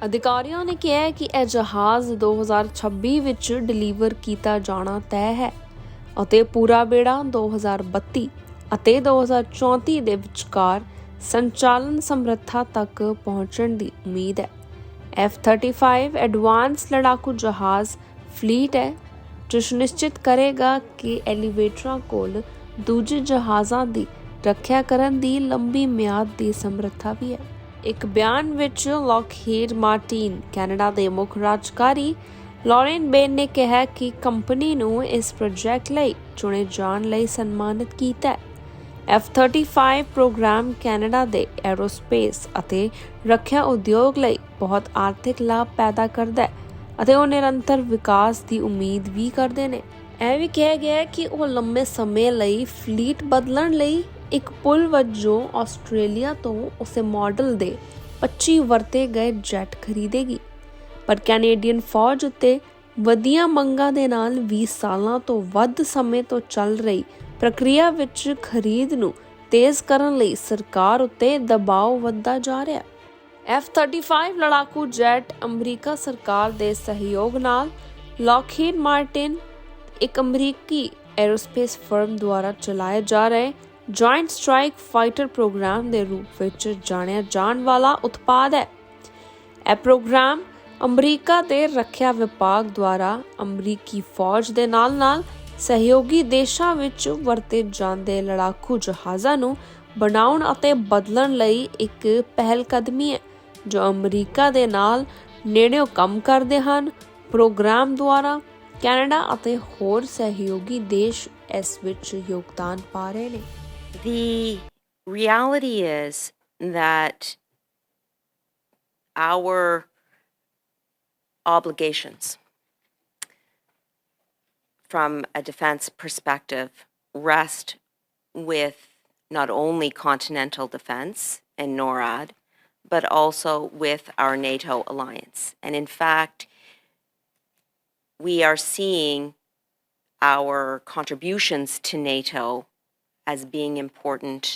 ਅਧਿਕਾਰੀਆਂ ਨੇ ਕਿਹਾ ਕਿ ਇਹ ਜਹਾਜ਼ 2026 ਵਿੱਚ ਡਿਲੀਵਰ ਕੀਤਾ ਜਾਣਾ ਤੈਅ ਹੈ ਅਤੇ ਪੂਰਾ ਬੇੜਾ 2032 ਅਤੇ 2034 ਦੇ ਵਿਚਕਾਰ ਸੰਚਾਲਨ ਸਮਰੱਥਾ ਤੱਕ ਪਹੁੰਚਣ ਦੀ ਉਮੀਦ ਹੈ। F-35 ਐਡਵਾਂਸ ਲੜਾਕੂ ਜਹਾਜ਼ ਫਲੀਟ ਹੈ ਜੋ ਸੁਨਿਸ਼ਚਿਤ ਕਰੇਗਾ ਕਿ ਐਲੀਵੇਟਰਾਂ ਕੋਲ ਦੂਜੇ ਜਹਾਜ਼ਾਂ ਦੀ ਰੱਖਿਆ ਕਰਨ ਦੀ ਲੰਬੀ ਮਿਆਦ ਦੀ ਸਮਰੱਥਾ ਵੀ ਹੈ। ਇੱਕ ਬਿਆਨ ਵਿੱਚ ਲਾਕਹੀਡ ਮਾਰਟਿਨ ਕੈਨੇਡਾ ਦੇ ਮੁੱਖ ਰਾਜਕਾਰੀ ਲੌਰੇਨ ਬੇਨ ਨੇ ਕਿਹਾ ਕਿ ਕੰਪਨੀ ਨੂੰ ਇਸ ਪ੍ਰੋਜੈਕਟ ਲਈ ਚੁਣੇ ਜਾਣ ਲਈ ਸਨਮਾਨਿਤ ਕੀਤਾ ਹੈ। F-35 ਪ੍ਰੋਗਰਾਮ ਕੈਨੇਡਾ ਦੇ ਐਰੋਸਪੇਸ ਅਤੇ ਰੱਖਿਆ ਉਦਯੋਗ ਲਈ ਬਹੁਤ ਆਰਥਿਕ ਲਾਭ ਪੈਦਾ ਕਰਦਾ ਹੈ ਅਤੇ ਉਹ ਨਿਰੰਤਰ ਵਿਕਾਸ ਦੀ ਉਮੀਦ ਵੀ ਕਰਦੇ ਨੇ। ਇਹ ਵੀ ਕਿਹਾ ਗਿਆ ਹੈ ਕਿ ਉਹ ਲੰਬੇ ਸਮੇਂ ਲਈ ਫਲੀਟ ਬਦਲਣ ਲਈ ਇੱਕ ਪੁਲ ਵਜੋਂ ਆਸਟ੍ਰੇਲੀਆ ਤੋਂ ਉਸੇ ਮਾਡਲ ਦੇ 25 ਵਰਤੇ ਗਏ ਜੈਟ ਖਰੀਦੇਗੀ, ਪਰ ਕੈਨੇਡੀਅਨ ਫੌਜ ਉੱਤੇ ਵਧੀਆਂ ਮੰਗਾਂ ਦੇ ਨਾਲ 20 ਸਾਲਾਂ ਤੋਂ ਵੱਧ ਸਮੇਂ ਤੋਂ ਚੱਲ ਰਹੀ ਪ੍ਰਕਿਰਿਆ ਵਿੱਚ ਖਰੀਦ ਨੂੰ ਤੇਜ਼ ਕਰਨ ਲਈ ਸਰਕਾਰ ਉੱਤੇ ਦਬਾਅ ਵੱਧਦਾ ਜਾ ਰਿਹਾ ਹੈ। F-35 ਲੜਾਕੂ ਜੈਟ ਅਮਰੀਕਾ ਸਰਕਾਰ ਦੇ ਸਹਿਯੋਗ ਨਾਲ ਲਾਕਹੀਡ ਮਾਰਟਿਨ ਇੱਕ ਅਮਰੀਕੀ ਐਰੋਸਪੇਸ ਫਰਮ ਦੁਆਰਾ ਚਲਾਏ ਜਾ ਰਹੇ ਜੁਆਇੰਟ ਸਟ੍ਰਾਈਕ ਫਾਈਟਰ ਪ੍ਰੋਗਰਾਮ ਦੇ ਰੂਪ ਵਿੱਚ ਜਾਣਿਆ ਜਾਣ ਵਾਲਾ ਉਤਪਾਦ ਹੈ। ਇਹ ਪ੍ਰੋਗਰਾਮ ਅਮਰੀਕਾ ਦੇ ਰੱਖਿਆ ਵਿਭਾਗ ਦੁਆਰਾ ਅਮਰੀਕੀ ਫੌਜ ਦੇ ਨਾਲ-ਨਾਲ ਸਹਿਯੋਗੀ ਦੇਸ਼ਾਂ ਵਿੱਚ ਵਰਤੇ ਜਾਂਦੇ ਲੜਾਕੂ ਜਹਾਜ਼ਾਂ ਨੂੰ ਬਣਾਉਣ ਅਤੇ ਬਦਲਣ ਲਈ ਇੱਕ ਪਹਿਲਕਦਮੀ ਹੈ ਜੋ ਅਮਰੀਕਾ ਦੇ ਨਾਲ ਨੇੜਿਓਂ ਕੰਮ ਕਰਦੇ ਹਨ। ਪ੍ਰੋਗਰਾਮ ਦੁਆਰਾ ਕੈਨੇਡਾ ਅਤੇ ਹੋਰ ਸਹਿਯੋਗੀ ਦੇਸ਼ ਇਸ ਵਿੱਚ ਯੋਗਦਾਨ ਪਾ ਰਹੇ ਨੇ। The reality is that our obligations from a defense perspective rest with not only continental defense and NORAD, but also with our NATO alliance. And in fact, we are seeing our contributions to NATO as being important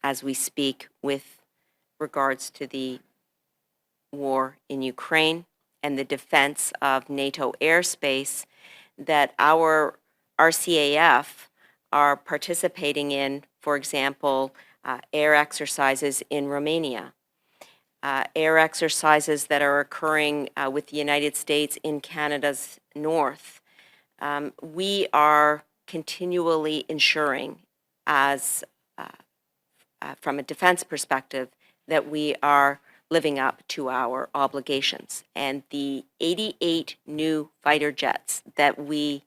as we speak with regards to the war in Ukraine and the defense of NATO airspace, that our RCAF are participating in, for example, air exercises in Romania, air exercises that are occurring with the United States in Canada's north. We are continually ensuring, as from a defense perspective, that we are living up to our obligations. And the 88 new fighter jets that we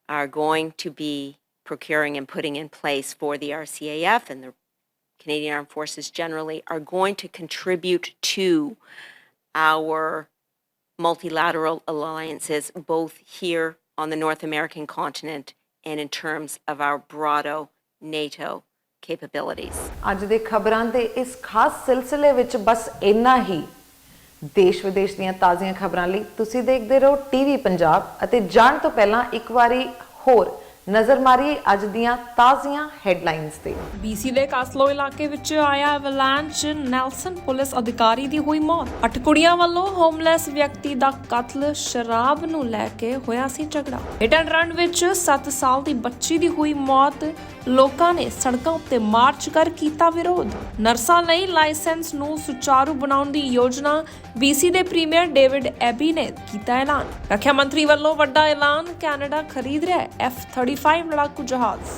are going to be procuring and putting in place for the RCAF and the Canadian Armed Forces generally are going to contribute to our multilateral alliances, both here on the North American continent and in terms of our broader NATO capabilities. ਅੱਜ ਦੇ ਖਬਰਾਂ ਦੇ ਇਸ ਖਾਸ ਸਿਲਸਿਲੇ ਵਿੱਚ ਬਸ ਇੰਨਾ ਹੀ। ਦੇਸ਼ ਵਿਦੇਸ਼ ਦੀਆਂ ਤਾਜ਼ੀਆਂ ਖਬਰਾਂ ਲਈ ਤੁਸੀਂ ਦੇਖਦੇ ਰਹੋ ਟੀਵੀ ਪੰਜਾਬ ਅਤੇ ਜਾਣ ਤੋਂ ਪਹਿਲਾਂ ਇੱਕ ਵਾਰੀ ਹੋਰ ਨਜ਼ਰ ਮਾਰੀਏ ਅੱਜ ਦੀਆਂ ਤਾਜ਼ੀਆਂ ਹੈਡਲਾਈਨਸ ਤੇ। BC ਦੇ ਕਾਸਲੋ ਇਲਾਕੇ ਵਿੱਚ ਆਇਆ ਐਵਲਾਂਚ, ਨੈਲਸਨ ਪੁਲਿਸ ਅਧਿਕਾਰੀ ਦੀ ਹੋਈ ਮੌਤ। 8 ਕੁੜੀਆਂ ਵੱਲੋਂ ਹੋਮਲੈਸ ਵਿਅਕਤੀ ਦਾ ਕਤਲ, ਸ਼ਰਾਬ ਨੂੰ ਲੈ ਕੇ ਹੋਇਆ ਸੀ ਝਗੜਾ। ਹਿੱਟ ਐਂਡ ਰਨ ਵਿੱਚ 7 ਸਾਲ ਦੀ ਬੱਚੀ ਦੀ ਹੋਈ ਮੌਤ। ਲੋਕਾਂ ਨੇ ਸੜਕਾਂ ਉੱਤੇ ਮਾਰਚ ਕਰ ਕੀਤਾ ਵਿਰੋਧ। ਨਰਸਾਂ ਲਈ ਲਾਇਸੈਂਸ ਨੂੰ ਸੁਚਾਰੂ ਬਣਾਉਣ ਦੀ ਯੋਜਨਾ। BC ਦੇ ਪ੍ਰੀਮੀਅਰ ਡੇਵਿਡ ਐਬੀ ਨੇ ਕੀਤਾ ਐਲਾਨ। ਰੱਖਿਆ ਮੰਤਰੀ ਵੱਲੋਂ ਵੱਡਾ ਐਲਾਨ, ਕੈਨੇਡਾ ਖਰੀਦ ਰਿਹਾ ਹੈ F-35 ਲੜਾਕੂ ਜਹਾਜ਼।